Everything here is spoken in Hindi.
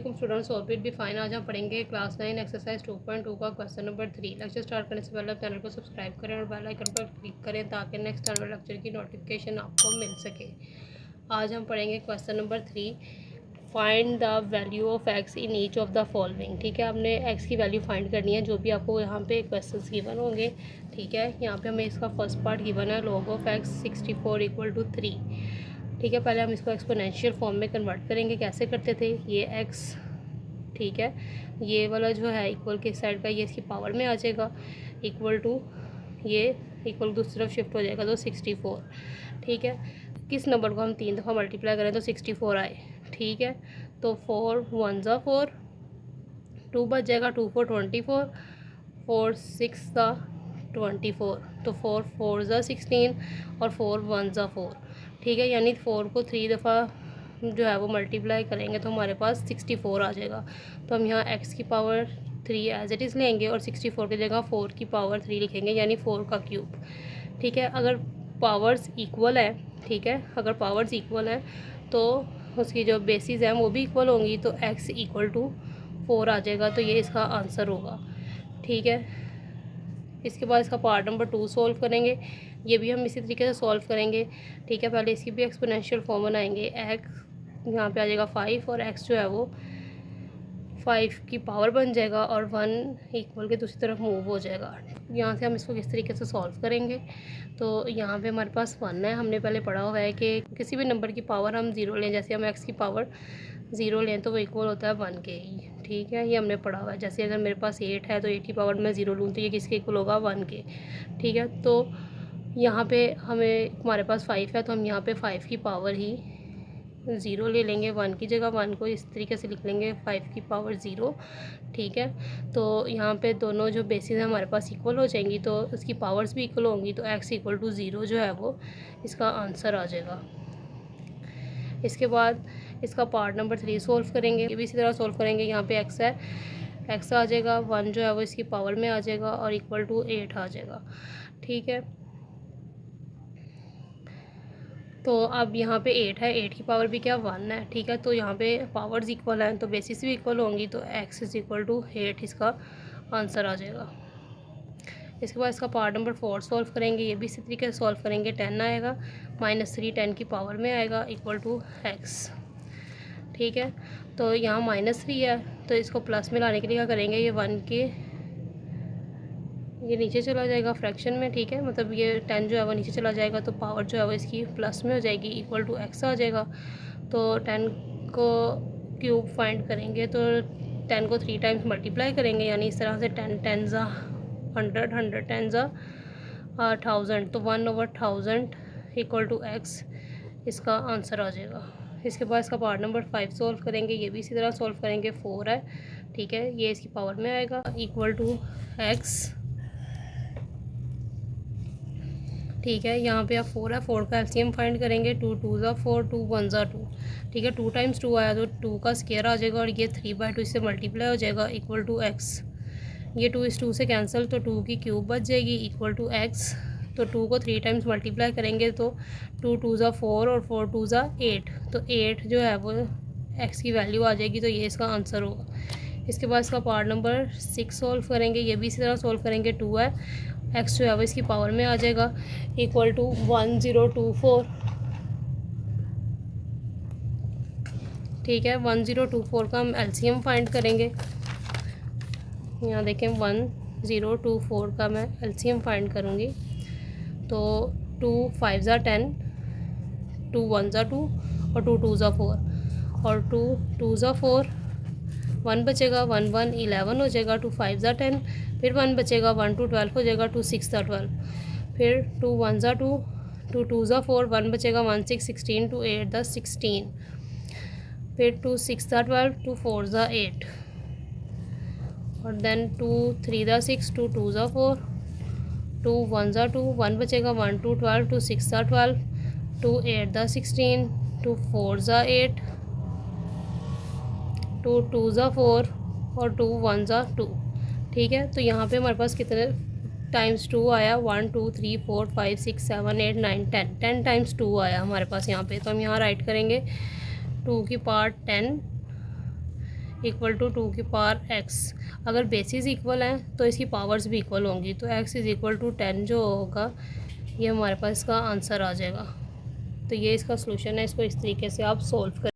वालेकुम students, hope it be fine. आज हम पढ़ेंगे क्लास 9 एक्सरसाइज 2.2 का क्वेश्चन नंबर 3। लेक्चर स्टार्ट करने से पहले चैनल को सब्सक्राइब करें और बेल आइकन पर क्लिक करें ताकि नेक्स्ट आने वाले लेक्चर की नोटिफिकेशन आपको मिल सके। आज हम पढ़ेंगे question number 3, find the value of x in each of the following. ठीक है, हमने एक्स की वैल्यू फाइंड करनी है जो भी आपको यहाँ पे क्वेश्चंस गिवन होंगे। ठीक है, यहाँ पे हमें इसका फर्स्ट पार्ट गिवन है, लॉग ऑफ एक्स 64 = 3। ठीक है, पहले हम इसको एक्सपोनेंशियल फॉर्म में कन्वर्ट करेंगे। कैसे करते थे, ये एक्स, ठीक है, ये वाला जो है इक्वल के साइड का ये इसकी पावर में आ जाएगा, इक्वल टू ये इक्वल दूसरी तरफ शिफ्ट हो जाएगा तो 64। ठीक है, किस नंबर को हम 3 दफ़ा मल्टीप्लाई करें तो 64 आए। ठीक है, तो 4 1 ज़ा 4, 2 बच जाएगा, 2 4 24, 4 6 ज़ा 24, तो 4 4 ज़ा 16 और 4 1 ज़ा 4। ठीक है, यानी 4 को 3 दफ़ा जो है वो मल्टीप्लाई करेंगे तो हमारे पास 64 आ जाएगा। तो हम यहाँ x की पावर 3 एज इट इज़ लेंगे और 64 की जगह 4 की पावर 3 लिखेंगे, यानी 4 का क्यूब। ठीक है, अगर पावर्स इक्वल है, ठीक है, अगर पावर्स इक्वल है तो उसकी जो बेसिस हैं वो भी इक्वल होंगी, तो x = 4 आ जाएगा, तो ये इसका आंसर होगा। ठीक है, इसके बाद इसका पार्ट नंबर 2 सॉल्व करेंगे। ये भी हम इसी तरीके से सॉल्व करेंगे। ठीक है, पहले इसकी भी एक्सपोनेंशियल फॉर्म बनाएंगे। x यहाँ पे आ जाएगा 5 और x जो है वो 5 की पावर बन जाएगा और 1 इक्वल के दूसरी तरफ मूव हो जाएगा। यहाँ से हम इसको किस तरीके से सॉल्व करेंगे, तो यहाँ पे हमारे पास 1 है। हमने पहले पढ़ा हुआ है कि किसी भी नंबर की पावर हम 0 लें, जैसे हम x की पावर 0 लें तो वो इक्वल होता है 1 के ही। ठीक है, ये हमने पढ़ा हुआ है। जैसे अगर मेरे पास 8 है तो 8 की पावर मैं 0 लूँ तो ये किसके इक्वल होगा, 1 के। ठीक है, तो यहाँ पे हमारे पास 5 है तो हम यहाँ पे 5 की पावर ही 0 ले लेंगे, 1 की जगह 1 को इस तरीके से लिख लेंगे, 5 की पावर 0। ठीक है, तो यहाँ पे दोनों जो बेसिस हैं हमारे पास इक्वल हो जाएंगी तो उसकी पावर्स भी इक्वल होंगी, तो x = 0 जो है वो इसका आंसर आ जाएगा। इसके बाद इसका पार्ट नंबर 3 सॉल्व करेंगे। ये भी इसी तरह सॉल्व करेंगे। यहाँ पे x है, x आ जाएगा, 1 जो है वो इसकी पावर में आ जाएगा और = 8 आ जाएगा। ठीक है, तो अब यहाँ पे 8 है, 8 की पावर भी क्या 1 है। ठीक है, तो यहाँ पे पावर्स इक्वल हैं तो बेसिस भी इक्वल होंगी, तो x = 8 इसका आंसर आ जाएगा। इसके बाद इसका पार्ट नंबर 4 सॉल्व करेंगे। ये भी इसी तरीके से सॉल्व करेंगे। 10 आएगा, -3 10 की पावर में आएगा, =x। ठीक है, तो यहाँ -3 है तो इसको प्लस में लाने के लिए क्या करेंगे, ये 1 के ये नीचे चला जाएगा फ्रैक्शन में। ठीक है, मतलब ये 10 जो है वो नीचे चला जाएगा तो पावर जो है वो इसकी प्लस में हो जाएगी, =x आ जाएगा। तो 10 को क्यूब फाइंड करेंगे तो 10 को 3 टाइम्स मल्टीप्लाई करेंगे, यानी इस तरह से 10 10 ज़ा 100, 100 10 ज़ा 1000, तो 1/1000 =x इसका आंसर आ जाएगा। इसके बाद इसका पार्ट नंबर 5 सॉल्व करेंगे। ये भी इसी तरह सॉल्व करेंगे। 4 है, ठीक है, ये इसकी पावर में आएगा, =x। ठीक है, यहाँ पे आप 4 है, 4 का एलसीएम फाइंड करेंगे। 2 2 ज़ा 4, 2 1 ज़ा 2। ठीक है, 2 टाइम्स 2 आया तो 2 का स्क्वायर आ जाएगा और ये 3/2 इससे मल्टीप्लाई हो जाएगा, =x। ये 2 इस 2 से कैंसिल तो 2 की क्यूब बच जाएगी, =x। तो 2 को 3 टाइम्स मल्टीप्लाई करेंगे तो 2 2 ज़ा 4 और 4 2 ज़ा 8, तो 8 जो है वो x की वैल्यू आ जाएगी, तो ये इसका आंसर होगा। इसके बाद इसका पार्ट नंबर 6 सॉल्व करेंगे। ये भी इसी तरह सॉल्व करेंगे। 2 है, x जो है वो इसकी पावर में आ जाएगा, =1024। ठीक है, 1024 का हम एलसीएम फाइंड करेंगे। यहाँ देखें, 1024 का मैं एलसीएम फाइंड करूँगी तो 2 5 ज़ा 10, 2 1 ज़ा 2 और 2 2 ज़ा 4 और 2 2 ज़ा 4, 1 बचेगा, 1 1 11 हो जाएगा, 2 5 ज़ा 10, फिर 1 बचेगा, 1 2 12 हो जाएगा, 2 6 ज़ा 12, फिर 2 1 ज़ा 2, 2 2 ज़ा 4, 1 बचेगा, 1 6 16, 2 8 ज़ा 16, फिर 2 6 ज़ा 12, 2 4 ज़ा 8 और देन 2 3 ज़ा 6, 2 2 ज़ा 4, 2 1 ज़ा 2, 1 बचेगा, 1 2 12, 2 6 ज़ा 12, 2 8 ज़ा 16, 2 4 ज़ा 8, 2 2 ज़ा 4 और 2 1 ज़ा 2। ठीक है, तो यहाँ पे हमारे पास कितने टाइम्स 2 आया, 1 2 3 4 5 6 7 8 9 10, 10 टाइम्स 2 आया हमारे पास यहाँ पे। तो हम यहाँ राइट करेंगे 2 की पावर 10 इक्वल टू 2 की पावर x। अगर बेसिस इक्वल हैं तो इसकी पावर्स भी इक्वल होंगी, तो x इज़ इक्वल टू 10 जो होगा ये हमारे पास इसका आंसर आ जाएगा। तो ये इसका सलूशन है, इसको इस तरीके से आप सोल्व कर